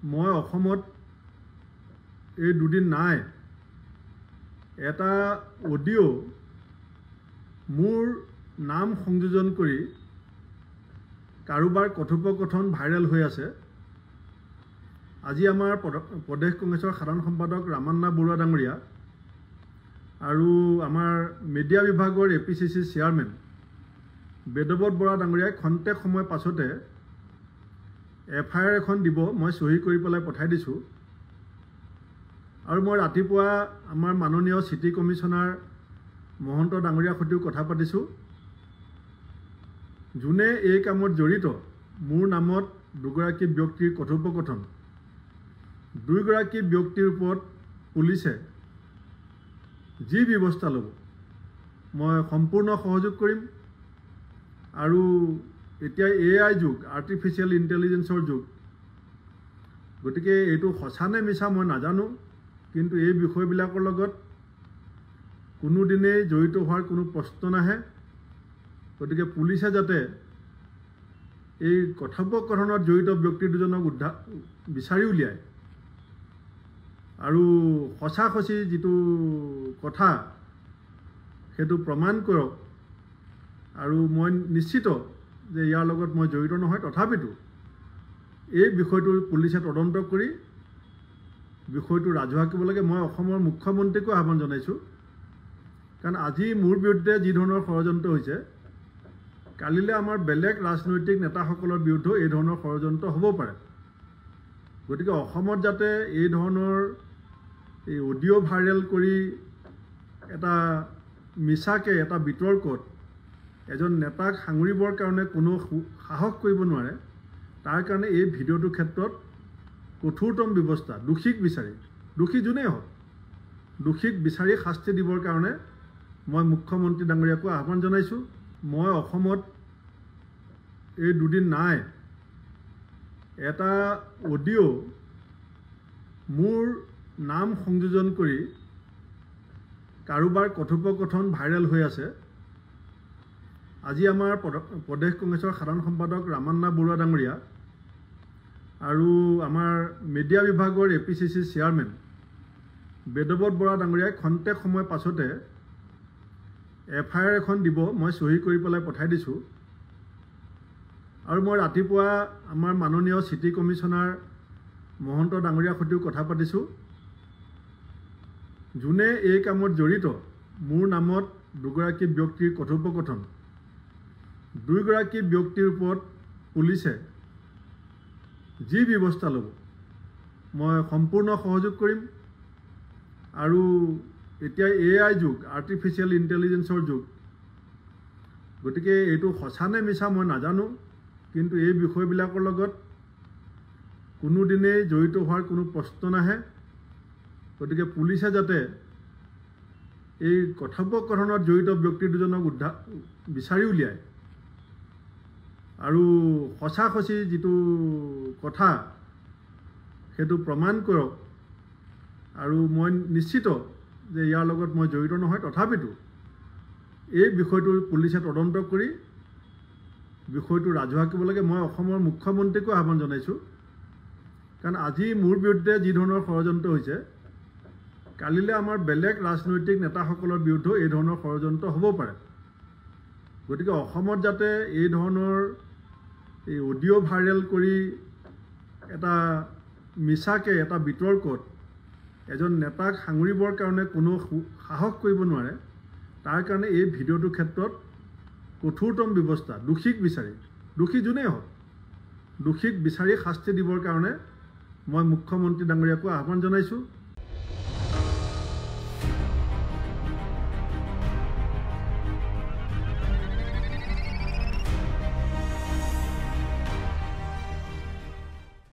মই অসমত এই দুদিন নাই এটা অডিঅ' মোৰ নাম সংযোজন কৰি কাৰোবাৰ কথোপকথন ভাইৰেল হৈ আছে। আজি আমাৰ প্ৰদেশ কংগ্ৰেছৰ সাধাৰণ সম্পাদক ৰামান্না বৰুৱা ডাঙৰীয়া আৰু আমাৰ মিডিয়া বিভাগৰ APCC চেয়াৰমেন বেদৱত বৰা ডাঙৰীয়াই খন্তেক সময় পাছতে FIR এখন দিব, মই চহী কৰি পেলাই পঠাই দিছোঁ। আৰু মই ৰাতিপুৱা আমাৰ মাননীয় চিটি কমিশনাৰ মহন্ত ডাঙৰীয়াৰ সৈতেও কথা পাতিছোঁ। যোনে এই কামত জড়িত মোৰ নামত দুগৰাকী ব্যক্তিৰ কথোপকথন, দুইগৰাকী ব্যক্তিৰ ওপৰত পুলিচে যি ব্যৱস্থা ল'ব মই সম্পূৰ্ণ সহযোগ কৰিম। আৰু এতিয়া AI যুগ, আৰ্টিফিচিয়েল ইণ্টেলিজেন্সৰ যুগ, গতিকে এইটো সঁচা নে মিছা মই নাজানো, কিন্তু এই বিষয়বিলাকৰ লগত কোনোদিনেই জড়িত হোৱাৰ কোনো প্ৰশ্ন নাহে। গতিকে পুলিচে যাতে এই কথোপকথনত জড়িত ব্যক্তি দুজনক বিচাৰি উলিয়ায় আৰু সঁচি যিটো কথা সেইটো প্ৰমাণ কৰক। আৰু মই নিশ্চিত যে ইয়াৰ লগত মই জড়িত নহয়, তথাপিতো এই বিষয়টো পুলিচে তদন্ত কৰি বিষয়টো ৰাজহুৱা কৰিব লাগে। মই অসমৰ মুখ্যমন্ত্ৰীকো আহ্বান জনাইছোঁ, কাৰণ আজি মোৰ বিৰুদ্ধে যি ধৰণৰ ষড়যন্ত্ৰ হৈছে, কালিলৈ আমাৰ বেলেগ ৰাজনৈতিক নেতাসকলৰ বিৰুদ্ধেও এই ধৰণৰ ষড়যন্ত্ৰ হ'ব পাৰে। গতিকে অসমত যাতে এই ধৰণৰ এই অডিঅ' ভাইৰেল কৰি এটা মিছাকৈ এটা বিতৰ্কত এজন নেতাক সাঙুৰিবৰ কাৰণে কোনো সাহস কৰিব নোৱাৰে, তাৰ কাৰণে এই ভিডিঅ'টোৰ ক্ষেত্ৰত কঠোৰতম ব্যৱস্থা, দোষীক বিচাৰি, দোষী যোনেই হওক, দোষীক বিচাৰি শাস্তি দিবৰ কাৰণে মই মুখ্যমন্ত্ৰী ডাঙৰীয়াকো আহ্বান জনাইছোঁ। মই অসমত এই দুদিন নাই এটা অডিঅ' মোৰ নাম সংযোজন কৰি কাৰোবাৰ কথোপকথন ভাইৰেল হৈ আছে। আজি আমাৰ প্ৰদেশ কংগ্ৰেছৰ সাধাৰণ সম্পাদক ৰামান্না বৰুৱা ডাঙৰীয়া আৰু আমাৰ মিডিয়া বিভাগৰ APCC চেয়াৰমেন বেদৱত বৰা ডাঙৰীয়াই খন্তেক সময় পাছতে FIR এখন দিব, মই চহী কৰি পেলাই পঠাই দিছোঁ। আৰু মই ৰাতিপুৱা আমাৰ মাননীয় চিটি কমিশনাৰ মহন্ত ডাঙৰীয়াৰ সৈতেও কথা পাতিছোঁ। যোনে এই কামত জড়িত মোৰ নামত দুগৰাকী ব্যক্তিৰ কথোপকথন, দুইগৰাকী ব্যক্তিৰ ওপৰত পুলিচে যি ব্যৱস্থা ল'ব মই সম্পূৰ্ণ সহযোগ কৰিম। আৰু এতিয়া AI যুগ, আৰ্টিফিচিয়েল ইণ্টেলিজেন্সৰ যুগ, গতিকে এইটো সঁচা নে মিছা মই নাজানো, কিন্তু এই বিষয়বিলাকৰ লগত কোনোদিনেই জড়িত হোৱাৰ কোনো প্ৰশ্ন নাহে। গতিকে পুলিচে যাতে এই কথোপকথনত জড়িত ব্যক্তি দুজনক বিচাৰি উলিয়ায় আৰু সঁচি যিটো কথা সেইটো প্ৰমাণ কৰক। আৰু মই নিশ্চিত যে ইয়াৰ লগত মই জড়িত নহয়, তথাপিতো এই বিষয়টো পুলিচে তদন্ত কৰি বিষয়টো ৰাজহুৱা কৰিব লাগে। মই অসমৰ মুখ্যমন্ত্ৰীকো আহ্বান জনাইছোঁ, কাৰণ আজি মোৰ বিৰুদ্ধে যি ধৰণৰ ষড়যন্ত্ৰ হৈছে, কালিলৈ আমাৰ বেলেগ ৰাজনৈতিক নেতাসকলৰ বিৰুদ্ধেও এই ধৰণৰ ষড়যন্ত্ৰ হ'ব পাৰে। গতিকে অসমত যাতে এই ধৰণৰ এই অডিঅ' ভাইৰেল কৰি এটা মিছাকৈ এটা বিতৰ্কত এজন নেতাক সাঙুৰিবৰ কাৰণে কোনো সাহস কৰিব নোৱাৰে, তাৰ কাৰণে এই ভিডিঅ'টোৰ ক্ষেত্ৰত কঠোৰতম ব্যৱস্থা, দোষীক বিচাৰি, দোষী যোনেই হওক, দোষীক বিচাৰি শাস্তি দিবৰ কাৰণে মই মুখ্যমন্ত্ৰী ডাঙৰীয়াকো আহ্বান জনাইছোঁ।